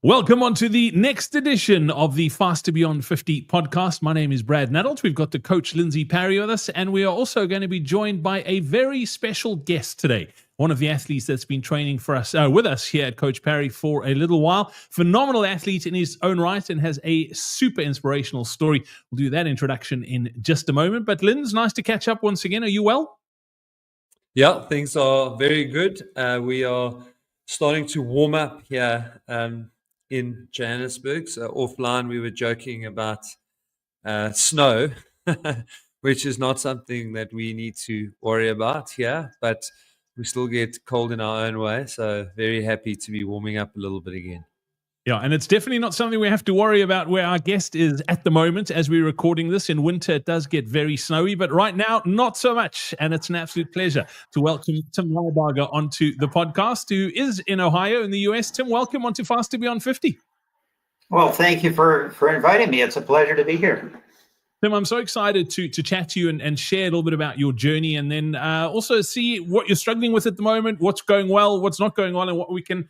Welcome on to the next edition of the Faster Beyond 50 podcast. My name is Brad Nadelt. We've got the coach Lindsay Parry with us, and we are also going to be joined by a very special guest today. One of the athletes that's been training for us with us here at Coach Parry for a little while. Phenomenal athlete in his own right and has a super inspirational story. We'll do that introduction in just a moment. But Linz, nice to catch up once again. Are you well? Yeah, things are very good. We are starting to warm up here in Johannesburg. So offline, we were joking about snow, which is not something that we need to worry about here, but we still get cold in our own way. So very happy to be warming up a little bit again. Yeah, and it's definitely not something we have to worry about where our guest is at the moment. As we're recording this in winter, it does get very snowy, but right now, not so much. And it's an absolute pleasure to welcome Tim Lybarger onto the podcast, who is in Ohio in the US. Tim, welcome onto Faster Beyond 50. Well, thank you for inviting me. It's a pleasure to be here. Tim, I'm so excited to chat to you and share a little bit about your journey, and then also see what you're struggling with at the moment, what's going well, what's not going on, and what we can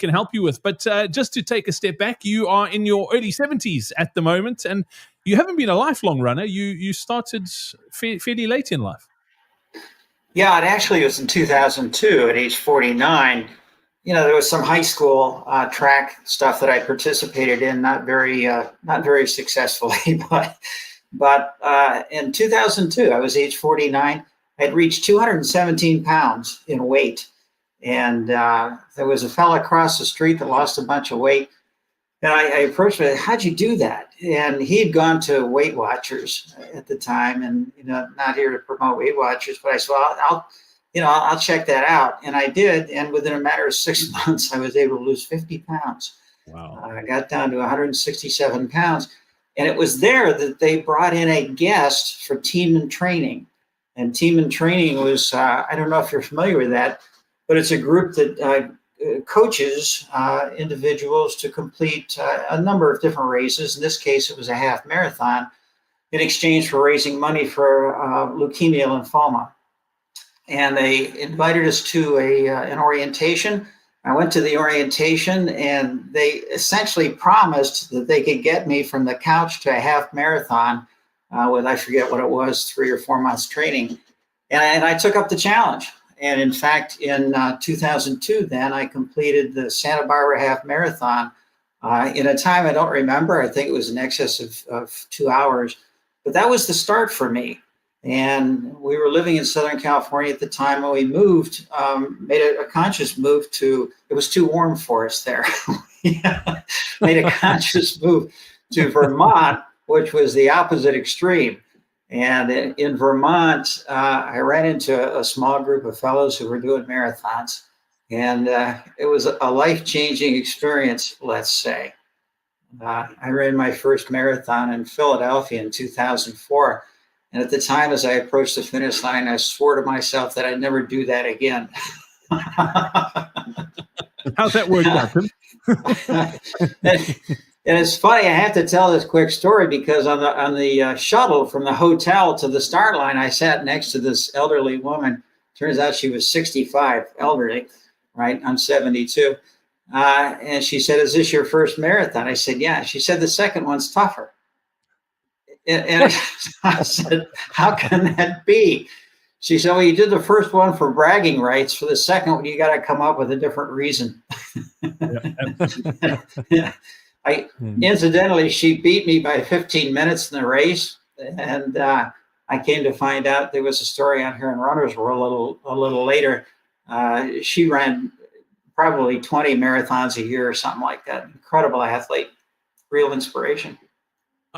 help you with. But just to take a step back, you are in your early 70s at the moment, and you haven't been a lifelong runner. You started fairly late in life. Yeah, it actually was in 2002 at age 49. You know, there was some high school track stuff that I participated in, not very successfully, but in 2002, I was age 49. I had reached 217 pounds in weight. And there was a fella across the street that lost a bunch of weight. And I approached him, how'd you do that? And he had gone to Weight Watchers at the time. And, you know, not here to promote Weight Watchers, but I said, well, I'll check that out. And I did. And within a matter of 6 months, I was able to lose 50 pounds. Wow. I got down to 167 pounds. And it was there that they brought in a guest for Team and Training. And Team and Training was, I don't know if you're familiar with that, but it's a group that coaches individuals to complete a number of different races. In this case, it was a half marathon in exchange for raising money for leukemia lymphoma. And they invited us to an orientation. I went to the orientation, and they essentially promised that they could get me from the couch to a half marathon with, I forget what it was, 3 or 4 months training. And I took up the challenge. And in fact, in 2002, then I completed the Santa Barbara half marathon in a time I don't remember. I think it was in excess of 2 hours. But that was the start for me. And we were living in Southern California at the time when we moved, made a conscious move it was too warm for us there. Made a conscious move to Vermont, which was the opposite extreme. And in Vermont, I ran into a small group of fellows who were doing marathons. And it was a life-changing experience, let's say. I ran my first marathon in Philadelphia in 2004. And at the time, as I approached the finish line, I swore to myself that I'd never do that again. How's that worked out, Tim? And it's funny, I have to tell this quick story because on the shuttle from the hotel to the start line, I sat next to this elderly woman. Turns out she was 65, elderly, right? I'm 72. And she said, "Is this your first marathon?" I said, "Yeah." She said, "The second one's tougher." And I said, "How can that be?" She said, "Well, you did the first one for bragging rights. For the second one, you got to come up with a different reason." Incidentally, she beat me by 15 minutes in the race. And I came to find out there was a story on here in Runner's World a little later. She ran probably 20 marathons a year or something like that. Incredible athlete, real inspiration.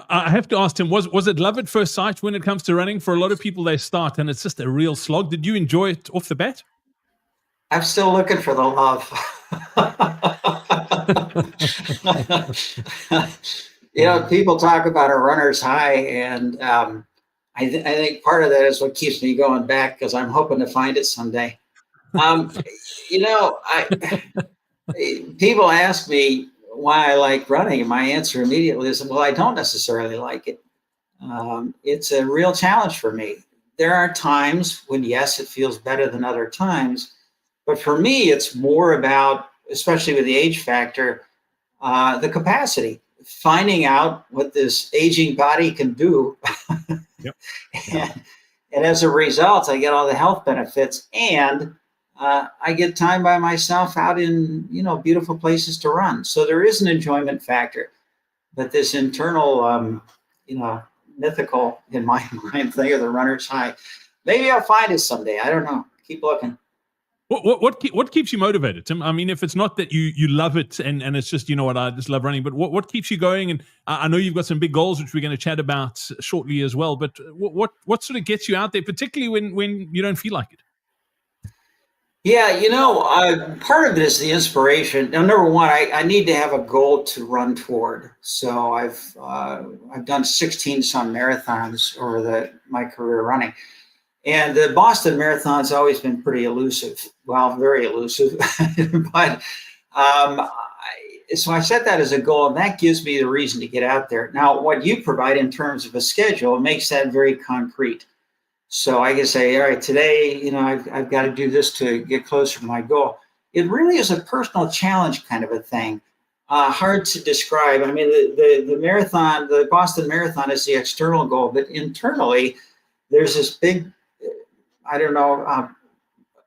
I have to ask him, was it love at first sight when it comes to running? For a lot of people, they start and it's just a real slog. Did you enjoy it off the bat? I'm still looking for the love. You know, people talk about a runner's high, and I think part of that is what keeps me going back because I'm hoping to find it someday. You know, people ask me why I like running, and my answer immediately is, well, I don't necessarily like it. It's a real challenge for me. There are times when, yes, it feels better than other times, but for me, it's more about, especially with the age factor, the capacity, finding out what this aging body can do. Yep. And as a result, I get all the health benefits, and I get time by myself out in, beautiful places to run. So there is an enjoyment factor, but this internal, mythical in my mind thing of the runner's high, maybe I'll find it someday. I don't know. Keep looking. What keeps you motivated, Tim? I mean, if it's not that you love it and it's just, I just love running, but what keeps you going? And I know you've got some big goals, which we're going to chat about shortly as well, but what sort of gets you out there, particularly when you don't feel like it? Yeah, part of it is the inspiration. Now, number one, I need to have a goal to run toward. So I've done 16 some marathons over my career running. And the Boston Marathon's always been pretty elusive. Well, very elusive. But so I set that as a goal, and that gives me the reason to get out there. Now, what you provide in terms of a schedule makes that very concrete. So I can say, all right, today, I've got to do this to get closer to my goal. It really is a personal challenge kind of a thing. Hard to describe. I mean, the marathon, the Boston Marathon is the external goal, but internally, there's this big,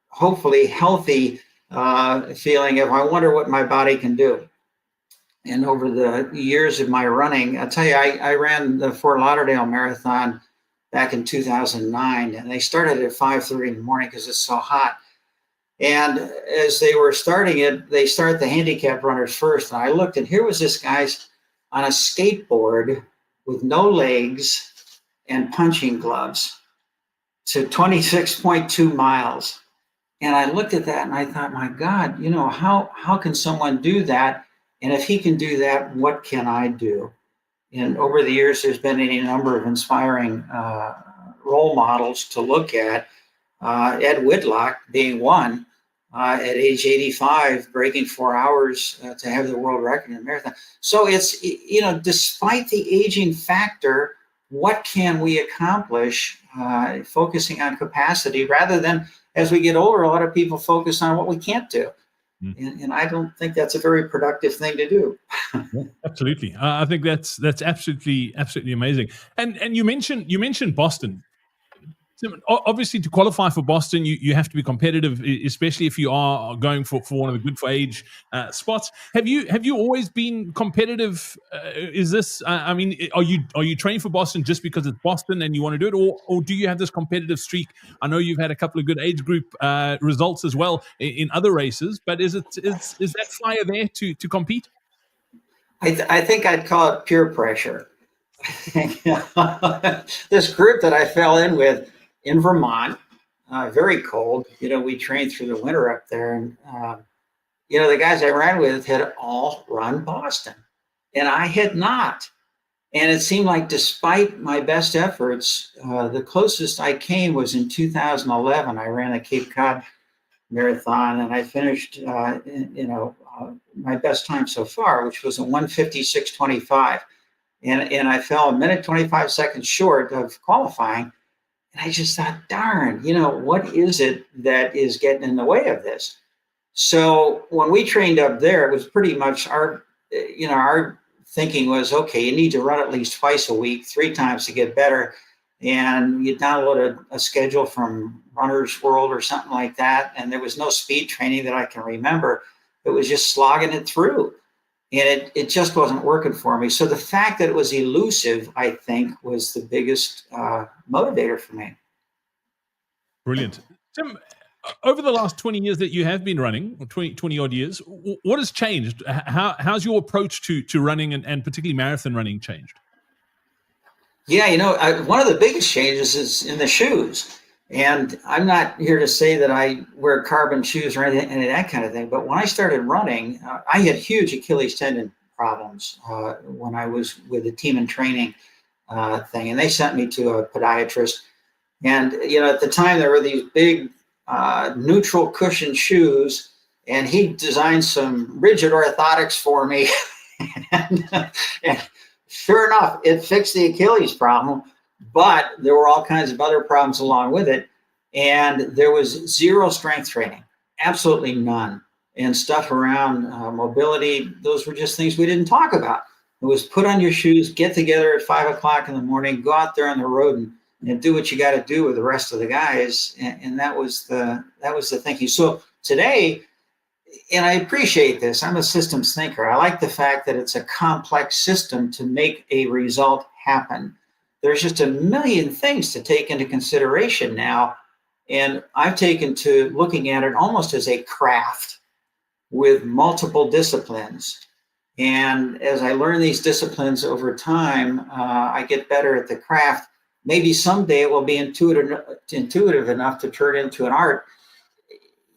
hopefully healthy feeling of, I wonder what my body can do. And over the years of my running, I'll tell you, I ran the Fort Lauderdale Marathon back in 2009, and they started at 5:30 in the morning because it's so hot. And as they were starting it, they start the handicap runners first. And I looked, and here was this guy's on a skateboard with no legs and punching gloves to 26.2 miles. And I looked at that and I thought, my God, how can someone do that? And if he can do that, what can I do? And over the years, there's been any number of inspiring role models to look at. Ed Whitlock being one, at age 85, breaking 4 hours to have the world record in a marathon. So it's, despite the aging factor, what can we accomplish focusing on capacity rather than, as we get older, a lot of people focus on what we can't do. And I don't think that's a very productive thing to do. Yeah, absolutely. I think that's absolutely amazing. And you mentioned Boston. Obviously, to qualify for Boston, you have to be competitive, especially if you are going for one of the good for age spots. Have you always been competitive? Is this? I mean, are you training for Boston just because it's Boston and you want to do it, or do you have this competitive streak? I know you've had a couple of good age group results as well in other races, but is that fire there to compete? I think I'd call it peer pressure. This group that I fell in with in Vermont, very cold. We trained through the winter up there, and the guys I ran with had all run Boston, and I had not. And it seemed like, despite my best efforts, the closest I came was in 2011. I ran the Cape Cod Marathon, and I finished, my best time so far, which was a 1:56:25. And I fell a minute 25 seconds short of qualifying. And I just thought, darn, what is it that is getting in the way of this? So when we trained up there, it was pretty much our thinking was, okay, you need to run at least twice a week, 3 times to get better. And you download a schedule from Runner's World or something like that. And there was no speed training that I can remember. It was just slogging it through. And it just wasn't working for me. So the fact that it was elusive, I think, was the biggest motivator for me. Brilliant. Tim, over the last 20 years that you have been running, or 20 odd years, what has changed? How's your approach to running and particularly marathon running changed? Yeah, one of the biggest changes is in the shoes. And I'm not here to say that I wear carbon shoes or anything, any of that kind of thing. But when I started running, I had huge Achilles tendon problems when I was with the team and training thing. And they sent me to a podiatrist. And, at the time, there were these big neutral cushion shoes. And he designed some rigid orthotics for me. and sure enough, it fixed the Achilles problem. But there were all kinds of other problems along with it. And there was zero strength training, absolutely none. and stuff around mobility, those were just things we didn't talk about. It was put on your shoes, get together at 5 o'clock in the morning, go out there on the road and do what you got to do with the rest of the guys. And that was the thinking. So today, and I appreciate this, I'm a systems thinker. I like the fact that it's a complex system to make a result happen. There's just a million things to take into consideration now. And I've taken to looking at it almost as a craft with multiple disciplines. And as I learn these disciplines over time, I get better at the craft. Maybe someday it will be intuitive enough to turn into an art.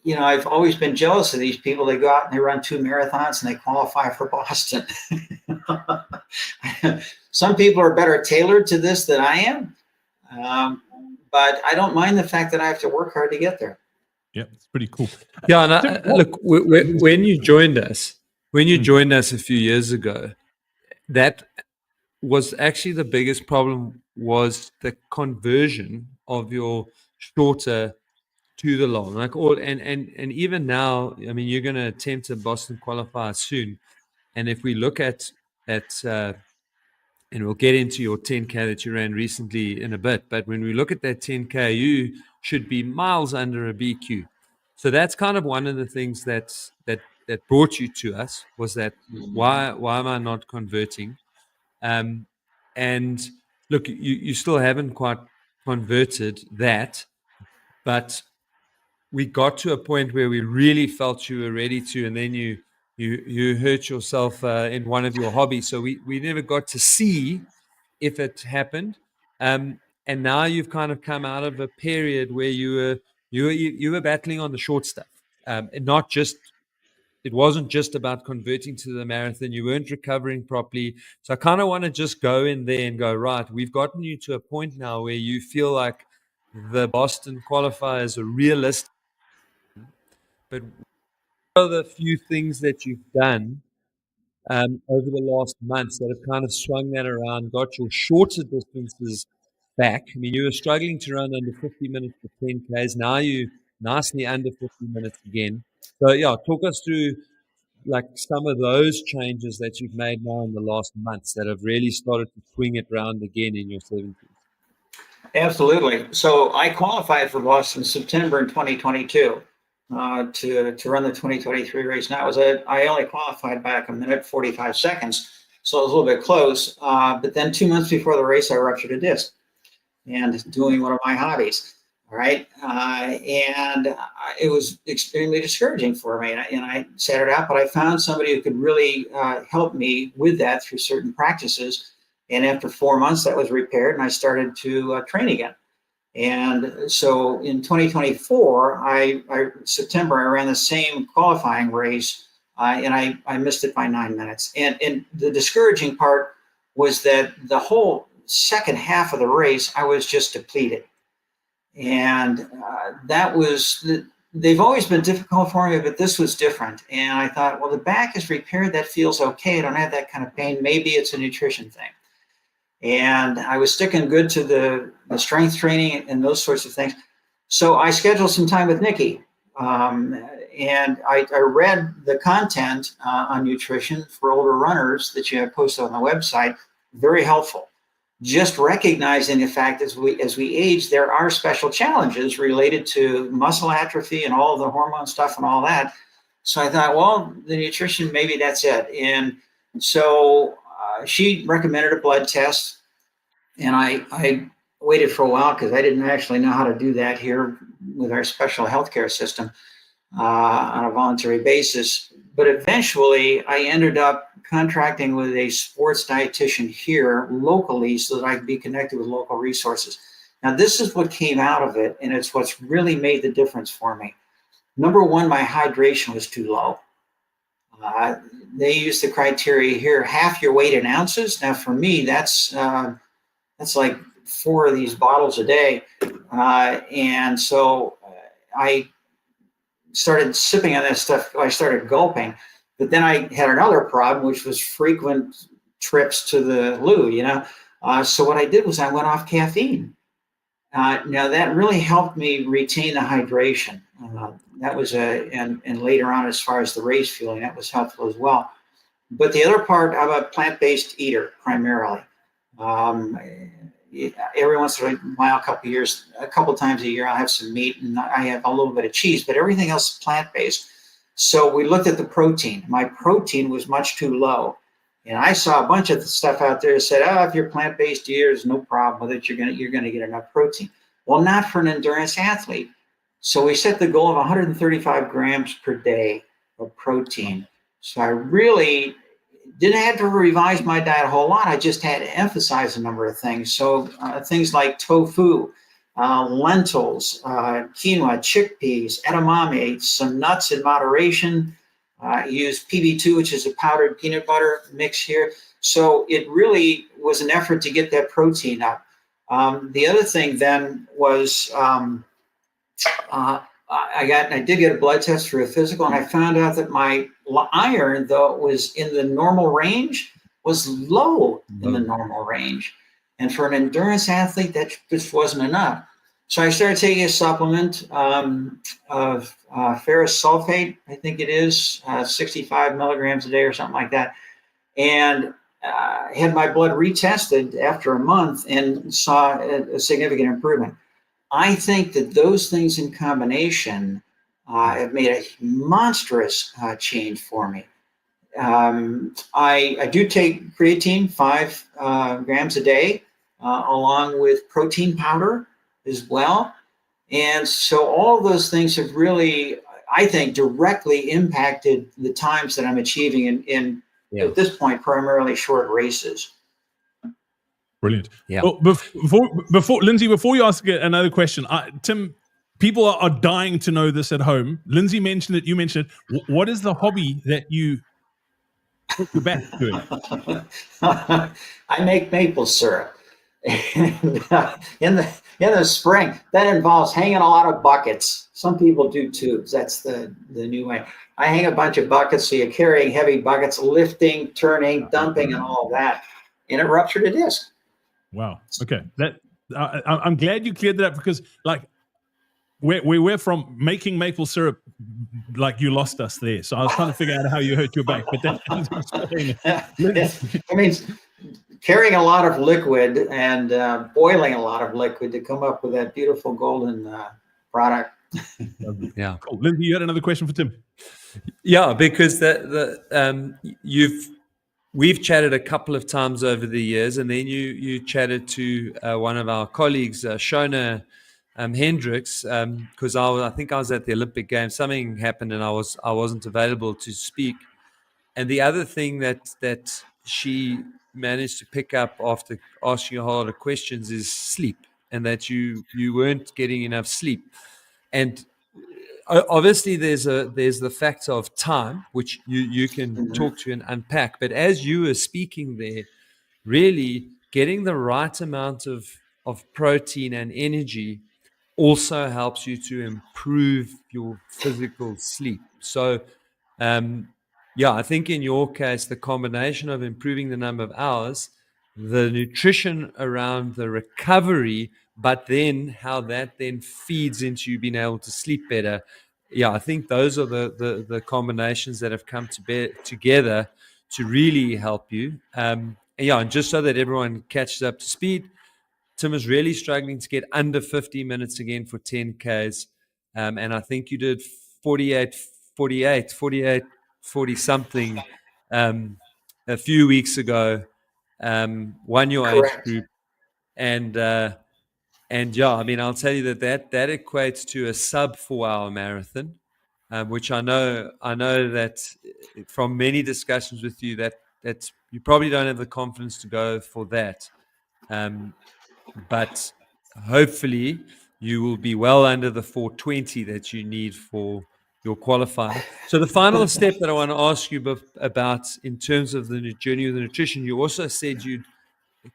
You know, I've always been jealous of these people. They go out and they run 2 marathons and they qualify for Boston. Some people are better tailored to this than I am. But I don't mind the fact that I have to work hard to get there. Yeah, it's pretty cool. Yeah, and look, when you joined us, a few years ago, that was actually the biggest problem, was the conversion of your shorter to the long. And even now, I mean, you're going to attempt a Boston Qualifier soon, and if we look at and we'll get into your 10K that you ran recently in a bit, but when we look at that 10K, you should be miles under a BQ. So that's kind of one of the things that brought you to us, was that why am I not converting? And look, you still haven't quite converted that, but we got to a point where we really felt you were ready to, and then you hurt yourself in one of your hobbies. So we never got to see if it happened. And now you've kind of come out of a period where you were battling on the short stuff. And it wasn't just about converting to the marathon. You weren't recovering properly. So I kind of want to just go in there and go, right, we've gotten you to a point now where you feel like the Boston Qualifier is a realistic. But what are the few things that you've done over the last months that have kind of swung that around, got your shorter distances back? I mean, you were struggling to run under 50 minutes for 10Ks. Now you nicely under 50 minutes again. So, yeah, talk us through like some of those changes that you've made now in the last months that have really started to swing it around again in your 70s. Absolutely. So I qualified for Boston September in 2022 to run the 2023 race. Now I only qualified back 1:45 seconds, so it was a little bit close. But then 2 months before the race, I ruptured a disc, and doing one of my hobbies. All right, and it was extremely discouraging for me, and I sat it out. But I found somebody who could really help me with that through certain practices. And after 4 months, that was repaired, and I started to train again. And so in 2024, September, I ran the same qualifying race, and I missed it by 9 minutes. And the discouraging part was that the whole second half of the race, I was just depleted. And they've always been difficult for me, but this was different. And I thought, well, the back is repaired. That feels okay. I don't have that kind of pain. Maybe it's a nutrition thing. And I was sticking good to the strength training and those sorts of things. So I scheduled some time with Nikki. And I read the content on nutrition for older runners that you have posted on the website. Very helpful. Just recognizing the fact as we age, there are special challenges related to muscle atrophy and all of the hormone stuff and all that. So I thought, well, the nutrition, maybe that's it. And so she recommended a blood test, and I waited for a while because I didn't actually know how to do that here with our special healthcare system on a voluntary basis. But eventually I ended up contracting with a sports dietitian here locally so that I could be connected with local resources. Now, this is what came out of it, and it's what's really made the difference for me. Number one, my hydration was too low. They use the criteria here, half your weight in ounces. Now, for me, that's like 4 of these bottles a day. And so I started sipping on that stuff. I started gulping. But then I had another problem, which was frequent trips to the loo, So what I did was I went off caffeine. Now, that really helped me retain the hydration. and later on, as far as the race fueling, that was helpful as well. But the other part, I'm a plant-based eater primarily. Every once in a while, a couple times a year, I'll have some meat and I have a little bit of cheese, but everything else is plant-based. So we looked at the protein. My protein was much too low. And I saw a bunch of stuff out there that said, if you're plant-based eater, there's no problem with it. You're gonna get enough protein. Well, not for an endurance athlete. So we set the goal of 135 grams per day of protein. So I really didn't have to revise my diet a whole lot. I just had to emphasize a number of things. So things like tofu, lentils, quinoa, chickpeas, edamame, some nuts in moderation. Use PB2, which is a powdered peanut butter mix here. So it really was an effort to get that protein up. The other thing then was I did get a blood test for a physical, and I found out that my iron, though it was in the normal range, was low in the normal range. And for an endurance athlete, that just wasn't enough. So I started taking a supplement of ferrous sulfate, I think it is, 65 milligrams a day or something like that. And had my blood retested after a month and saw a significant improvement. I think that those things in combination have made a monstrous change for me. I do take creatine, 5 grams a day, along with protein powder as well. And so all of those things have really, I think, directly impacted the times that I'm achieving in at this point, primarily short races. Brilliant. Yeah. Well, before Lindsay, before you ask another question, Tim, people are dying to know this at home. Lindsay mentioned it. You mentioned it. What is the hobby that you put your back doing? I make maple syrup. And, in the spring, that involves hanging a lot of buckets. Some people do tubes. That's the new way. I hang a bunch of buckets, so you're carrying heavy buckets, lifting, turning, dumping, and all of that, and it ruptured a disc. Wow. Okay. I'm glad you cleared that up, because we're from making maple syrup, like you lost us there. So I was trying to figure out how you hurt your back, but I mean, carrying a lot of liquid and boiling a lot of liquid to come up with that beautiful golden product. Yeah. Cool. Lindsay, you had another question for Tim? Yeah, because we've chatted a couple of times over the years, and then you chatted to one of our colleagues, Shona Hendricks, because I think I was at the Olympic Games. Something happened and I wasn't available to speak. And the other thing that she managed to pick up after asking a whole lot of questions is sleep, and that you weren't getting enough sleep. And obviously there's the factor of time, which you can talk to and unpack. But as you were speaking there, really getting the right amount of protein and energy also helps you to improve your physical sleep. So I think in your case, the combination of improving the number of hours, the nutrition around the recovery, but then how that then feeds into you being able to sleep better. Yeah, I think those are the combinations that have come together to really help you. And just so that everyone catches up to speed, Tim is really struggling to get under 50 minutes again for 10Ks. And I think you did 40 something a few weeks ago, won your age group. And I mean, I'll tell you that equates to a sub 4-hour marathon, which I know that from many discussions with you that you probably don't have the confidence to go for that. But hopefully you will be well under the 420 that you need for your qualifier. So the final step that I want to ask you about in terms of the journey of the nutrition, you also said you'd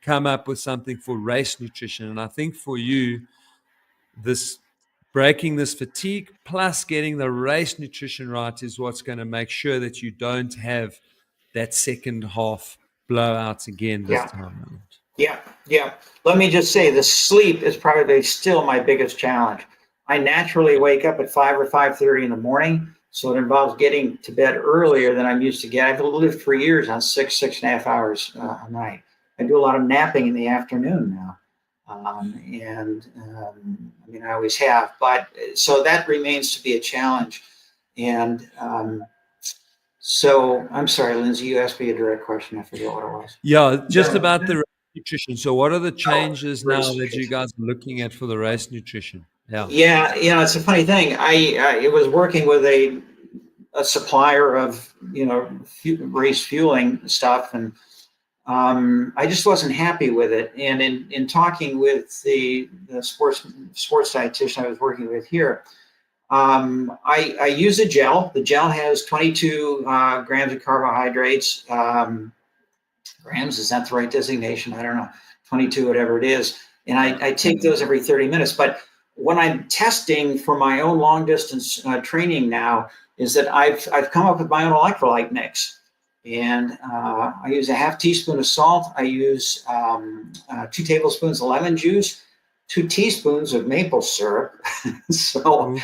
come up with something for race nutrition. And I think for you, this breaking this fatigue plus getting the race nutrition right is what's going to make sure that you don't have that second half blowout again this time around. Yeah. Let me just say, the sleep is probably still my biggest challenge. I naturally wake up at 5 or 5:30 in the morning, so it involves getting to bed earlier than I'm used to get. I've lived for years on 6.5 hours a night. I do a lot of napping in the afternoon now. I mean, I always have, but so that remains to be a challenge. And so I'm sorry, Lindsay, you asked me a direct question. I forget what it was. Yeah, just about the race nutrition. So what are the changes now race that you nutrition. guys are looking at for the race nutrition? Yeah. Yeah, it's a funny thing. I was working with a supplier of race fueling stuff, and I just wasn't happy with it. And in talking with the sports dietitian I was working with here, I use a gel. The gel has 22 grams of carbohydrates. Grams, is that the right designation? I don't know. 22, whatever it is. And I take those every 30 minutes. But when I'm testing for my own long distance training now, is that I've come up with my own electrolyte mix. And I use a half teaspoon of salt. I use 2 tablespoons of lemon juice, 2 teaspoons of maple syrup. So,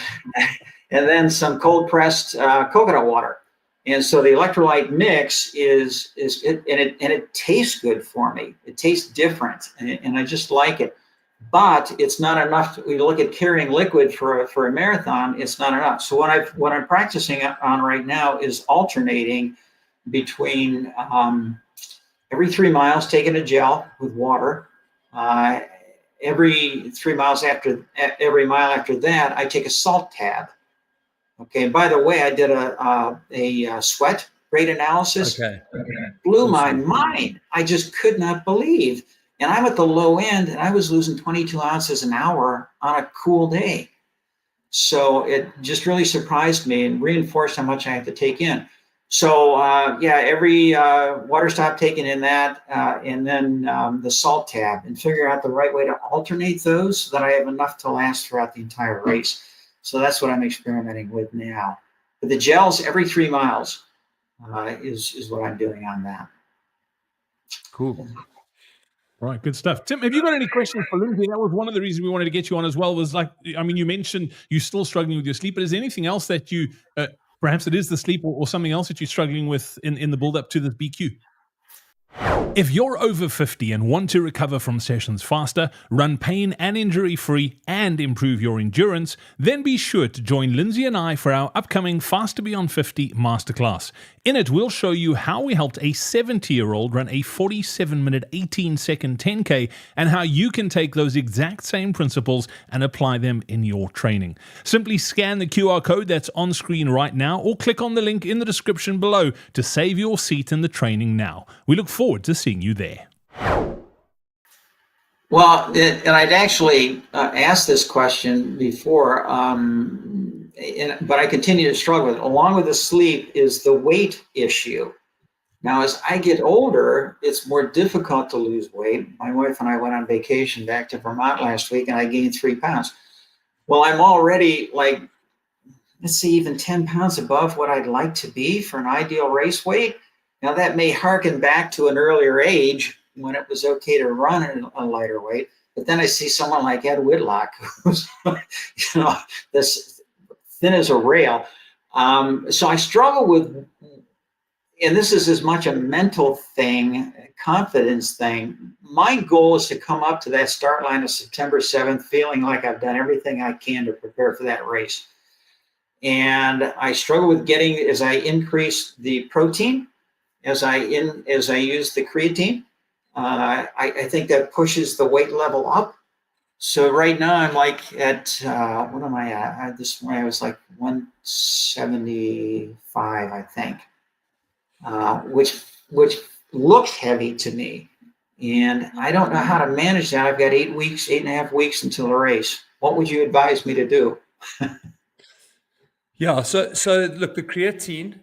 and then some cold pressed coconut water. And so the electrolyte mix it tastes good for me. It tastes different, and I just like it. But it's not enough. We look at carrying liquid for a marathon. It's not enough. So what I'm practicing on right now is alternating between every 3 miles taking a gel with water. Every 3 miles every mile after that, I take a salt tab. Okay. And by the way, I did a sweat rate analysis. Okay. Blew my mind. I just could not believe. And I'm at the low end, and I was losing 22 ounces an hour on a cool day. So it just really surprised me and reinforced how much I have to take in. So every water stop taking in that, and then the salt tab, and figure out the right way to alternate those so that I have enough to last throughout the entire race. So that's what I'm experimenting with now. But the gels every 3 miles is what I'm doing on that. Cool. All right, good stuff. Tim, have you got any questions for Lindsay? That was one of the reasons we wanted to get you on as well. Was like, I mean, you mentioned you're still struggling with your sleep, but is there anything else that you, perhaps it is the sleep or something else that you're struggling with in the build up to this BQ? If you're over 50 and want to recover from sessions faster, run pain and injury free, and improve your endurance, then be sure to join Lindsay and I for our upcoming Faster Beyond 50 Masterclass. In it, we'll show you how we helped a 70-year-old run a 47-minute, 18-second 10K, and how you can take those exact same principles and apply them in your training. Simply scan the QR code that's on screen right now, or click on the link in the description below to save your seat in the training now. We look forward to seeing you there. Well, and I'd actually asked this question before, but I continue to struggle with it. Along with the sleep is the weight issue. Now, as I get older, it's more difficult to lose weight. My wife and I went on vacation back to Vermont last week, and I gained 3 pounds. Well, I'm already like, let's see, even 10 pounds above what I'd like to be for an ideal race weight. Now, that may harken back to an earlier age when it was okay to run at a lighter weight. But then I see someone like Ed Whitlock, who's, this thin as a rail. So I struggle with, and this is as much a mental thing, confidence thing. My goal is to come up to that start line of September 7th, feeling like I've done everything I can to prepare for that race. And I struggle with getting, as I increase the protein, as I use the creatine, I think that pushes the weight level up. So right now I'm like at what am I at? This morning I was like 175, I think, which looks heavy to me, and I don't know how to manage that. I've got 8.5 weeks until the race. What would you advise me to do? Yeah, so look, the creatine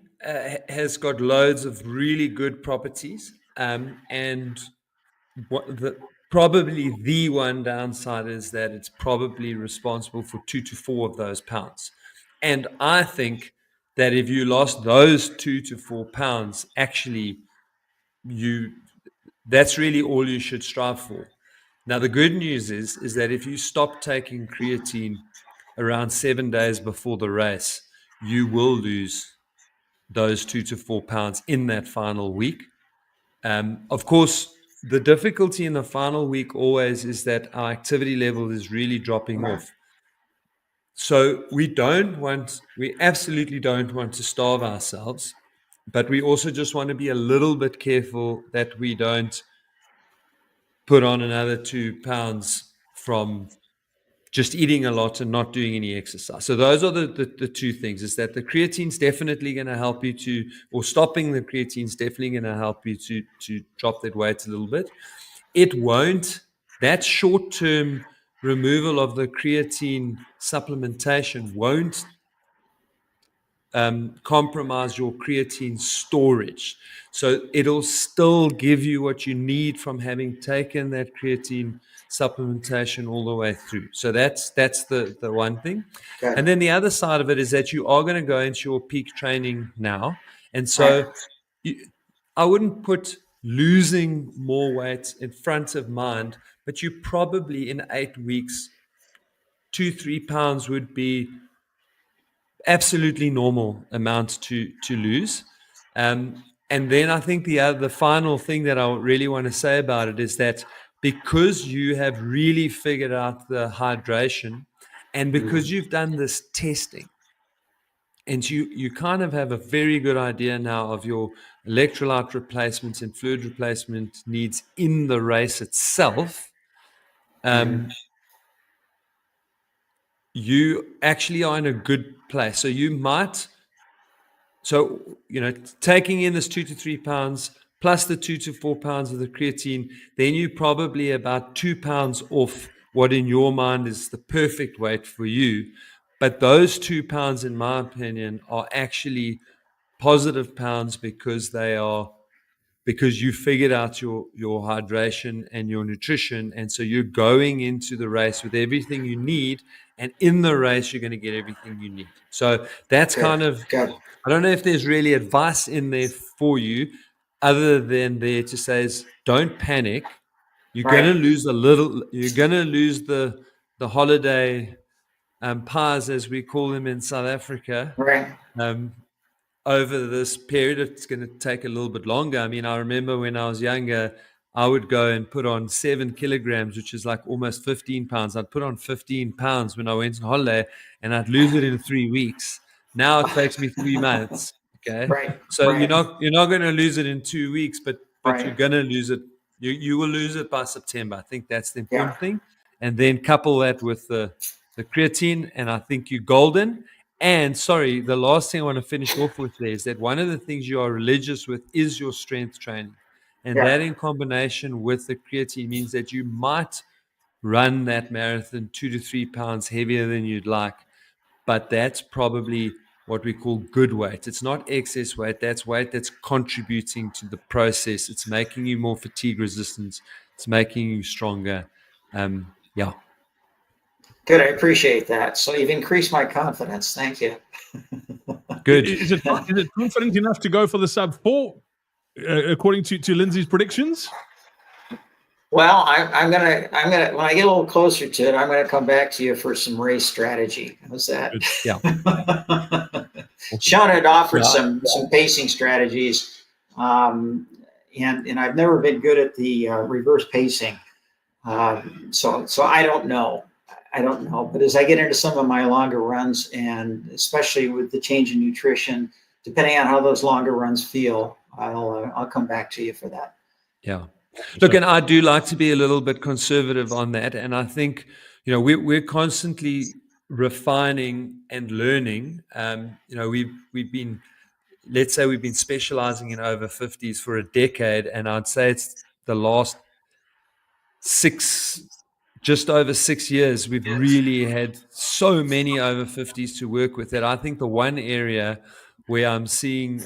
has got loads of really good properties, and probably the one downside is that it's probably responsible for 2 to 4 of those pounds. And I think that if you lost those 2 to 4 pounds, actually, that's really all you should strive for. Now, the good news is that if you stop taking creatine around 7 days before the race, you will lose those 2 to 4 pounds in that final week. Of course, the difficulty in the final week always is that our activity level is really dropping off. So we absolutely don't want to starve ourselves, but we also just want to be a little bit careful that we don't put on another 2 pounds from just eating a lot and not doing any exercise. So those are the two things, is that the creatine's definitely going to help you or stopping the creatine's definitely going to help you to drop that weight a little bit. It won't, that short-term removal of the creatine supplementation won't compromise your creatine storage. So it'll still give you what you need from having taken that creatine supplementation all the way through. So that's the one thing. Okay. And then the other side of it is that you are going to go into your peak training now. And so I wouldn't put losing more weight in front of mind, but you probably in 8 weeks, 2-3 pounds would be absolutely normal amount to lose. And then I think the final thing that I really want to say about it is that because you have really figured out the hydration, and because you've done this testing, and you kind of have a very good idea now of your electrolyte replacements and fluid replacement needs in the race itself, you actually are in a good place. So you might, taking in this 2 to 3 pounds plus the 2 to 4 pounds of the creatine, then you're probably about 2 pounds off what in your mind is the perfect weight for you. But those 2 pounds, in my opinion, are actually positive pounds because you figured out your hydration and your nutrition. And so you're going into the race with everything you need. And in the race, you're going to get everything you need. So that's kind of, I don't know if there's really advice in there for you other than there to say is don't panic. You're going to lose you're going to lose the holiday pies, as we call them in South Africa. Over this period. It's going to take a little bit longer. I mean, I remember when I was younger, I would go and put on 7 kilograms, which is like almost 15 pounds. I'd put on 15 pounds when I went on holiday and I'd lose it in 3 weeks. Now it takes me 3 months. Okay. So you're not going to lose it in 2 weeks, but you're going to lose it. You will lose it by September. I think that's the important thing. And then couple that with the creatine, and I think you're golden. And sorry, the last thing I want to finish off with there is that one of the things you are religious with is your strength training. And that in combination with the creatine means that you might run that marathon 2 to 3 pounds heavier than you'd like. But that's probably what we call good weight. It's not excess weight. That's weight that's contributing to the process. It's making you more fatigue resistant. It's making you stronger. Good. I appreciate that. So you've increased my confidence. Thank you. Good. Is it confident enough to go for the sub 4, according to Lindsay's predictions? Well, I'm gonna when I get a little closer to it, I'm gonna come back to you for some race strategy. How's that? Good. Yeah. Sean had offered some pacing strategies, and I've never been good at the reverse pacing. So I don't know. But as I get into some of my longer runs, and especially with the change in nutrition, depending on how those longer runs feel, I'll come back to you for that. Yeah. Look, and I do like to be a little bit conservative on that. And I think, we're constantly refining and learning. We've been, let's say we've been specializing in over 50s for a decade. And I'd say it's the last just over 6 years, we've really had so many over 50s to work with that I think the one area where I'm seeing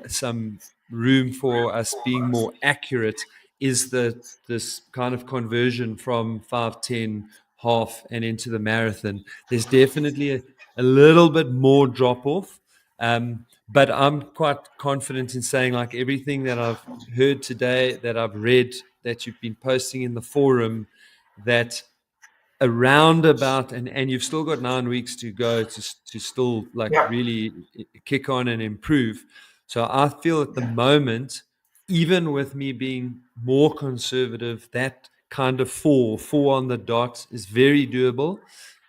some room for us being more accurate is this kind of conversion from 5:10 half and into the marathon. There's definitely a little bit more drop off, but I'm quite confident in saying, like, everything that I've heard today, that I've read, that you've been posting in the forum, that around about, and you've still got 9 weeks to go to still like Yeah. really kick on and improve. So I feel at the moment, even with me being more conservative, that kind of four on the dot is very doable.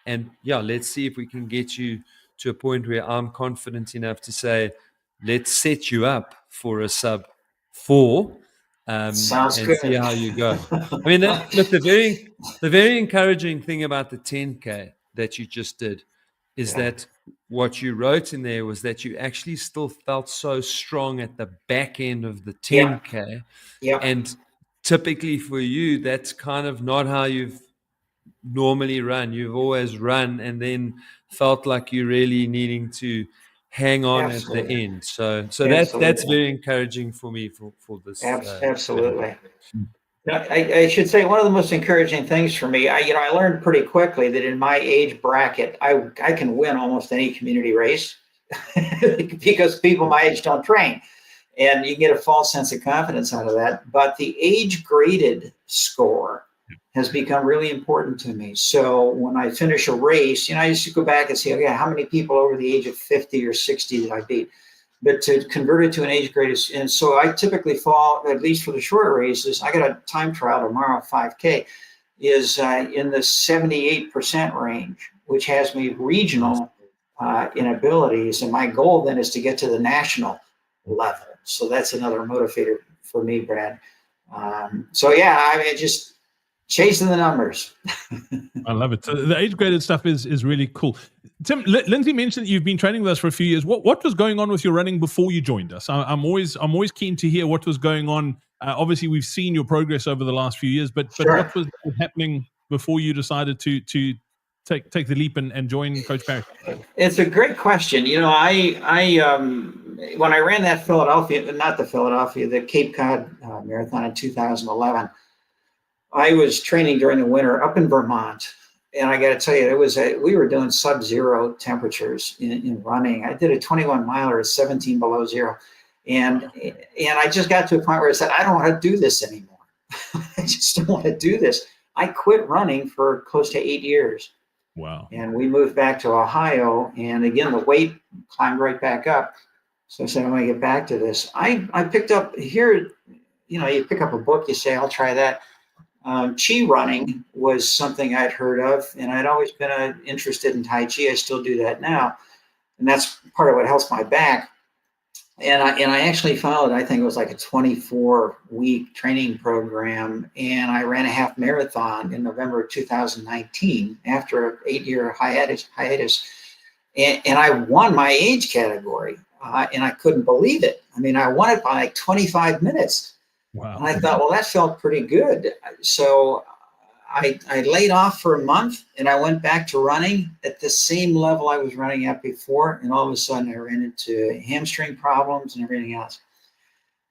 And yeah, let's see if we can get you to a point where I'm confident enough to say, let's set you up for a sub 4, Sounds and good. see how you go. I mean, look, the very encouraging thing about the 10K that you just did is that what you wrote in there was that you actually still felt so strong at the back end of the 10K. Yeah. And typically for you, that's kind of not how you've normally run. You've always run and then felt like you're really needing to hang on at the Absolutely. end. So that's Absolutely. very encouraging for me for this. Absolutely. I should say one of the most encouraging things for me, I learned pretty quickly that in my age bracket, I can win almost any community race because people my age don't train. And you get a false sense of confidence out of that. But the age graded score has become really important to me. So when I finish a race, I used to go back and say, okay, how many people over the age of 50 or 60 did I beat? But to convert it to an age graded, and so I typically fall, at least for the shorter races, I got a time trial tomorrow, 5K, is in the 78% range, which has me regional in abilities. And my goal then is to get to the national level. So that's another motivator for me, Brad. So yeah, I mean, just chasing the numbers. I love it. So the age graded stuff is really cool. Tim, Lindsay mentioned that you've been training with us for a few years. What was going on with your running before you joined us? I'm always keen to hear what was going on. Obviously, we've seen your progress over the last few years, but Sure. what was happening before you decided to take the leap and join Coach Parry? It's a great question. I when I ran that the Cape Cod marathon in 2011, I was training during the winter up in Vermont. And I got to tell you, we were doing sub-zero temperatures in running. I did a 21 miler at 17 below zero. And I just got to a point where I said, I don't want to do this anymore. I just don't want to do this. I quit running for close to 8 years. Wow. And we moved back to Ohio. And again, the weight climbed right back up. So I said, I want to get back to this. I picked up here, you pick up a book, you say, I'll try that. Chi running was something I'd heard of, and I'd always been interested in Tai Chi. I still do that now, and that's part of what helps my back. And I actually followed, I think it was like a 24-week training program, and I ran a half marathon in November of 2019 after an 8-year hiatus, and I won my age category, and I couldn't believe it. I mean, I won it by like 25 minutes. Wow. And I thought, well, that felt pretty good. So I laid off for a month and I went back to running at the same level I was running at before. And all of a sudden I ran into hamstring problems and everything else.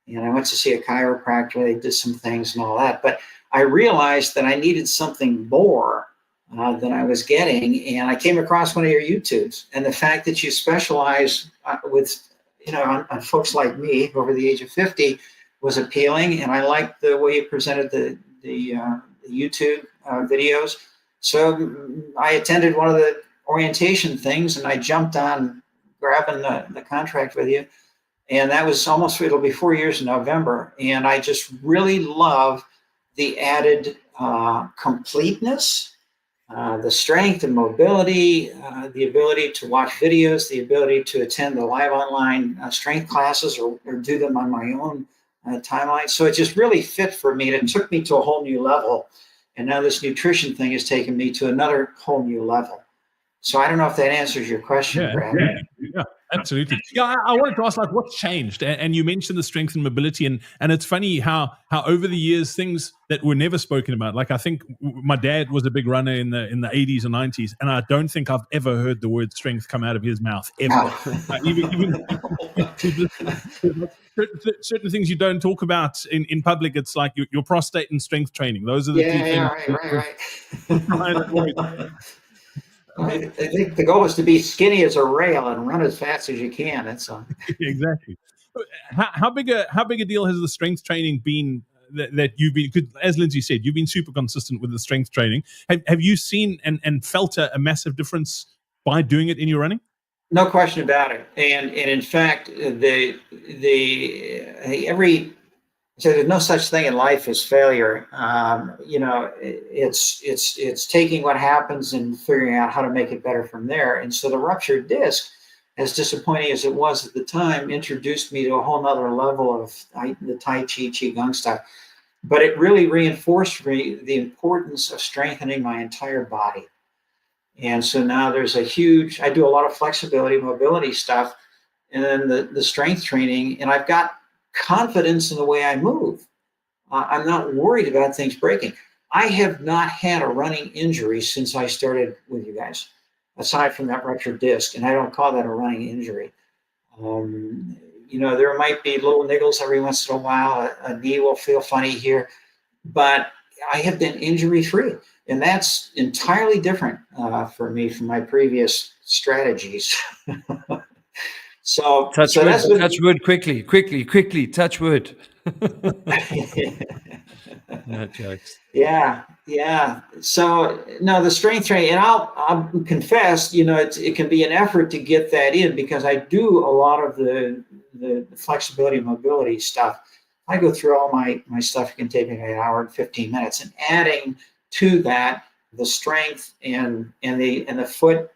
And I went to see a chiropractor. They did some things and all that. But I realized that I needed something more than I was getting. And I came across one of your YouTubes. And the fact that you specialize with, on folks like me over the age of 50 was appealing, and I liked the way you presented the YouTube videos. So I attended one of the orientation things, and I jumped on grabbing the contract with you. And that was it'll be 4 years in November. And I just really love the added completeness, the strength and mobility, the ability to watch videos, the ability to attend the live online strength classes or do them on my own timeline. So it just really fit for me. And it took me to a whole new level. And now this nutrition thing has taken me to another whole new level. So I don't know if that answers your question, Brad. Yeah, absolutely. Yeah, I wanted to ask, what's changed? And you mentioned the strength and mobility, and it's funny how over the years things that were never spoken about. Like I think my dad was a big runner in the 80s and 90s, and I don't think I've ever heard the word strength come out of his mouth ever. Even certain things you don't talk about in public. It's like your prostate and strength training. Those are the two things. Right. I think the goal is to be skinny as a rail and run as fast as you can. That's all. Exactly. How big a deal has the strength training been that you've been, as Lindsay said, you've been super consistent with the strength training. Have you seen and felt a massive difference by doing it in your running? No question about it. And in fact, so there's no such thing in life as failure. It's taking what happens and figuring out how to make it better from there. And so the ruptured disc, as disappointing as it was at the time, introduced me to a whole nother level of the Tai Chi, Qigong stuff. But it really reinforced for me the importance of strengthening my entire body. And so now there's I do a lot of flexibility, mobility stuff, and then the strength training, and I've got confidence in the way I move. I'm not worried about things breaking. I have not had a running injury since I started with you guys, aside from that ruptured disc, and I don't call that a running injury. There might be little niggles every once in a while. A knee will feel funny here, but I have been injury-free, and that's entirely different for me from my previous strategies. So touch wood quickly, touch wood. No jokes. Yeah. So no, the strength training, and I'll confess, it can be an effort to get that in, because I do a lot of the flexibility and mobility stuff. I go through all my stuff. It can take me an hour and 15 minutes, and adding to that the strength and the foot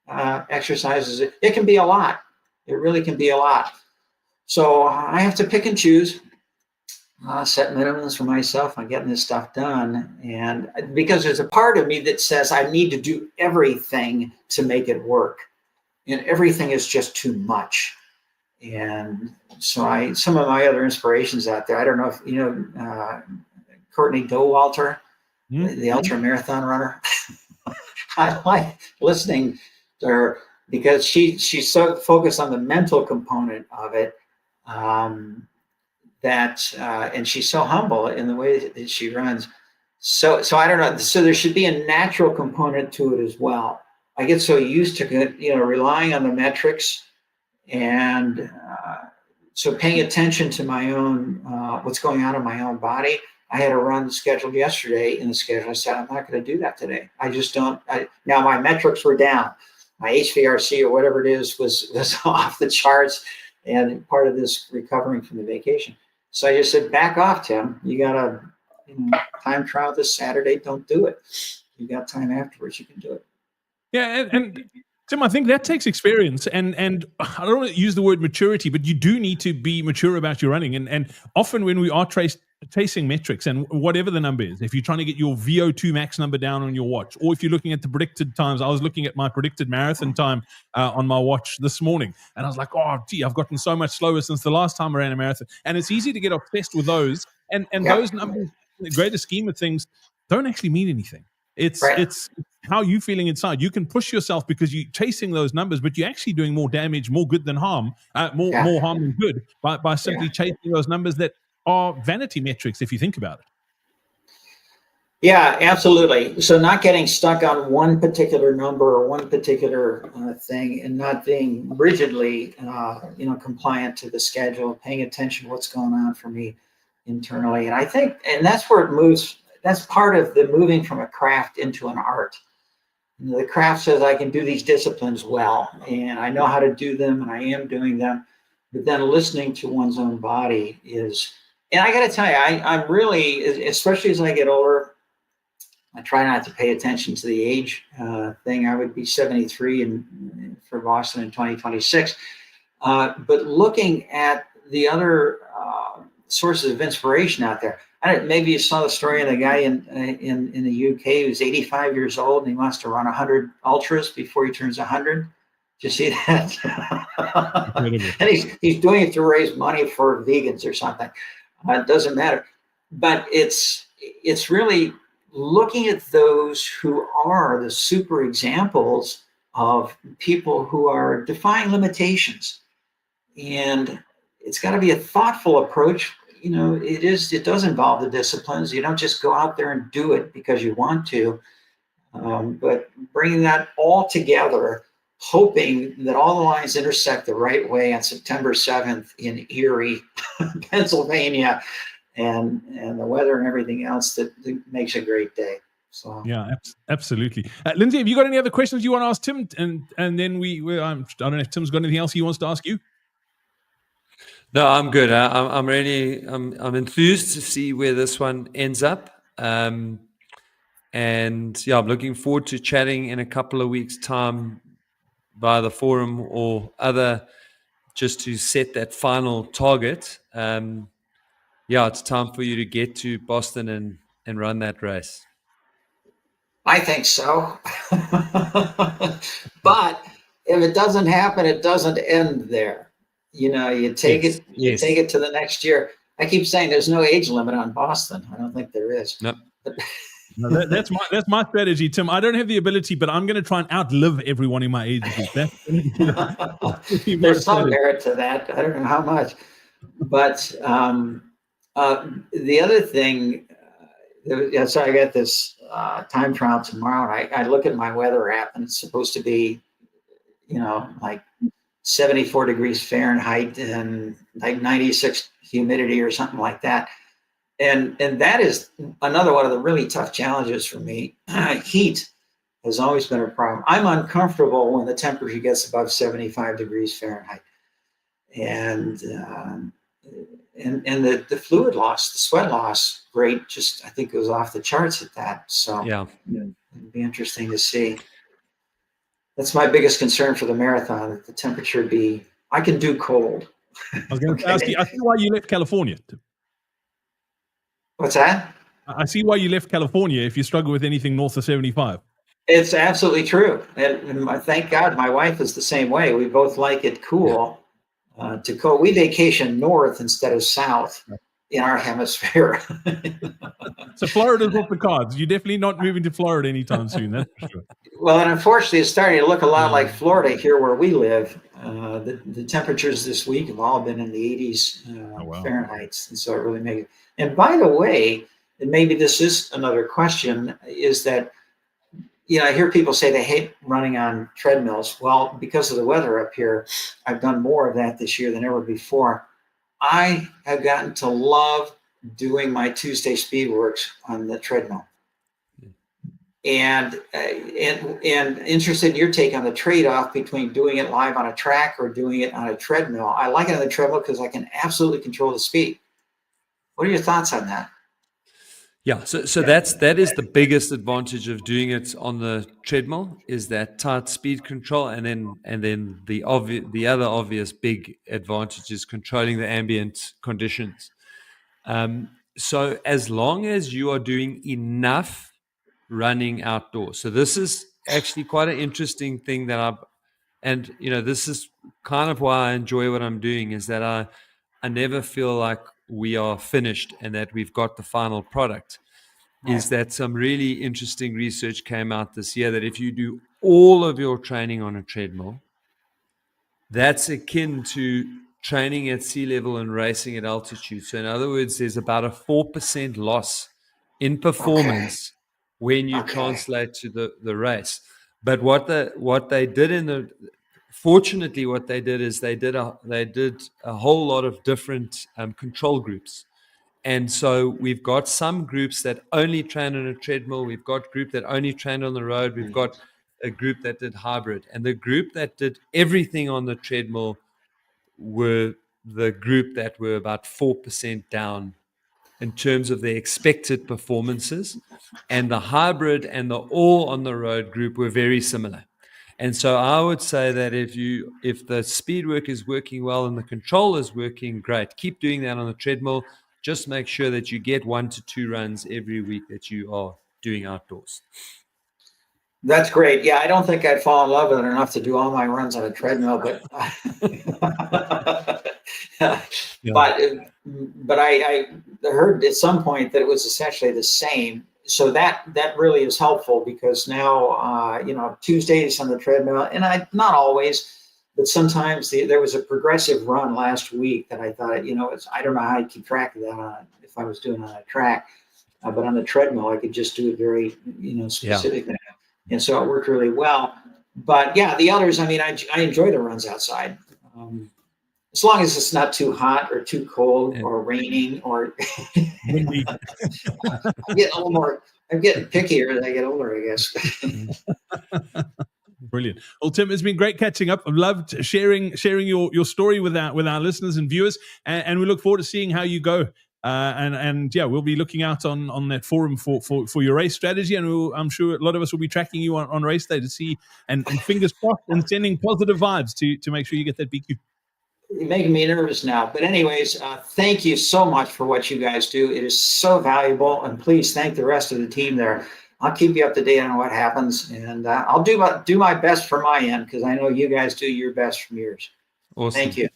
exercises, it can be a lot. It really can be a lot. So I have to pick and choose, set minimums for myself on getting this stuff done. And because there's a part of me that says I need to do everything to make it work. And everything is just too much. And so some of my other inspirations out there, I don't know if you know Courtney Dowalter, the ultra marathon runner. I like listening to her because she's so focused on the mental component of it, and she's so humble in the way that she runs. So I don't know. So there should be a natural component to it as well. I get so used to relying on the metrics, and so paying attention to my own what's going on in my own body. I had a run scheduled yesterday in the schedule. I said, I'm not going to do that today. I just don't. Now my metrics were down. My HVRC or whatever it is was off the charts, and part of this recovering from the vacation. So I just said, back off, Tim. You got a time trial this Saturday. Don't do it. You got time afterwards. You can do it. Yeah, and Tim, I think that takes experience, and I don't want to use the word maturity, but you do need to be mature about your running. And often when we are chasing metrics, and whatever the number is, if you're trying to get your VO2 max number down on your watch, or if you're looking at the predicted times, I was looking at my predicted marathon time on my watch this morning, and I was like, oh, gee, I've gotten so much slower since the last time I ran a marathon. And it's easy to get obsessed with those, and those numbers, in the greater scheme of things, don't actually mean anything. It's how you feeling inside. You can push yourself because you're chasing those numbers, but you're actually doing more damage, more good than harm, more harm than good by simply chasing those numbers that are vanity metrics, if you think about it. Yeah, absolutely. So not getting stuck on one particular number or one particular thing, and not being rigidly, compliant to the schedule, paying attention to what's going on for me internally. And I think, and that's where it moves. That's part of the moving from a craft into an art. The craft says I can do these disciplines well, and I know how to do them, and I am doing them. But then listening to one's own body is, and I got to tell you, I'm really, especially as I get older, I try not to pay attention to the age thing. I would be 73 for Boston in 2026. But looking at the other sources of inspiration out there. Maybe you saw the story of the guy in the UK who's 85 years old and he wants to run 100 ultras before he turns 100. Did you see that? And he's doing it to raise money for vegans or something. It doesn't matter. But it's really looking at those who are the super examples of people who are defying limitations. And it's got to be a thoughtful approach. It does involve the disciplines. You don't just go out there and do it because you want to, but bringing that all together, hoping that all the lines intersect the right way on September 7th in Erie, Pennsylvania, and the weather and everything else that makes a great day. So yeah, absolutely. Lindsay, have you got any other questions you want to ask Tim? And then I don't know if Tim's got anything else he wants to ask you. No, I'm good. I'm really I'm enthused to see where this one ends up. And yeah, I'm looking forward to chatting in a couple of weeks' time via the forum or other, just to set that final target. Yeah, it's time for you to get to Boston and run that race. I think so. But if it doesn't happen, it doesn't end there. You take Yes, it to the next year. I keep saying there's no age limit on Boston. I don't think there is. No. No, that's my strategy, Tim. I don't have the ability, but I'm going to try and outlive everyone in my age group. There's some merit to that. I don't know how much, but the other thing. So I got this time trial tomorrow. And I look at my weather app, and it's supposed to be, like 74 degrees Fahrenheit and like 96 humidity or something like that. And that is another one of the really tough challenges for me. Heat has always been a problem. I'm uncomfortable when the temperature gets above 75 degrees Fahrenheit. And the fluid loss, the sweat loss rate just, I think, goes off the charts at that. So Yeah. It'd be interesting to see. That's my biggest concern for the marathon, that the temperature be, I can do cold. I was going to ask you, I see why you left California. What's that? I see why you left California if you struggle with anything north of 75. It's absolutely true. And thank God my wife is the same way. We both like it cool. To cold. We vacation north instead of south in our hemisphere. So Florida's off the cards. You're definitely not moving to Florida anytime soon, that's for sure. Well, and unfortunately, it's starting to look a lot like Florida here where we live. The temperatures this week have all been in the 80s Fahrenheit, and so it really makes it. And by the way, and maybe this is another question, is that, I hear people say they hate running on treadmills. Well, because of the weather up here, I've done more of that this year than ever before. I have gotten to love doing my Tuesday speed works on the treadmill. And interested in your take on the trade-off between doing it live on a track or doing it on a treadmill. I like it on the treadmill because I can absolutely control the speed. What are your thoughts on that? Yeah, so that is the biggest advantage of doing it on the treadmill, is that tight speed control, and then the other obvious big advantage is controlling the ambient conditions. So as long as you are doing enough running outdoors, so this is actually quite an interesting thing this is kind of why I enjoy what I'm doing, is that I never feel like we are finished and that we've got the final product. Is that some really interesting research came out this year that if you do all of your training on a treadmill, that's akin to training at sea level and racing at altitude. So in other words, there's about a 4% loss in performance when you translate to the race. But what they did fortunately, what they did is they did a whole lot of different control groups. And so we've got some groups that only train on a treadmill. We've got a group that only trained on the road. We've got a group that did hybrid. And the group that did everything on the treadmill were the group that were about 4% down in terms of their expected performances. And the hybrid and the all on the road group were very similar. And so I would say that if the speed work is working well and the control is working great, keep doing that on the treadmill. Just make sure that you get 1 to 2 runs every week that you are doing outdoors. That's great. Yeah, I don't think I'd fall in love with it enough to do all my runs on a treadmill, but but I heard at some point that it was essentially the same. So that really is helpful, because now Tuesdays on the treadmill, and not always, but sometimes there was a progressive run last week that I thought, I don't know how I'd keep track of that if I was doing it on a track, but on the treadmill I could just do it very specifically. And so it worked really well. But yeah, the others, I enjoy the runs outside. as long as it's not too hot or too cold or raining or Windy. I'm getting pickier as I get older, I guess. Brilliant. Well, Tim, it's been great catching up. I've loved sharing your story with our listeners and viewers, and we look forward to seeing how you go. And yeah, we'll be looking out on that forum for your race strategy, and I'm sure a lot of us will be tracking you on race day to see, and fingers crossed, and sending positive vibes to make sure you get that BQ. You're making me nervous now. But anyways, thank you so much for what you guys do. It is so valuable. And please thank the rest of the team there. I'll keep you up to date on what happens. And I'll do my best from my end, because I know you guys do your best from yours. Awesome. Thank you.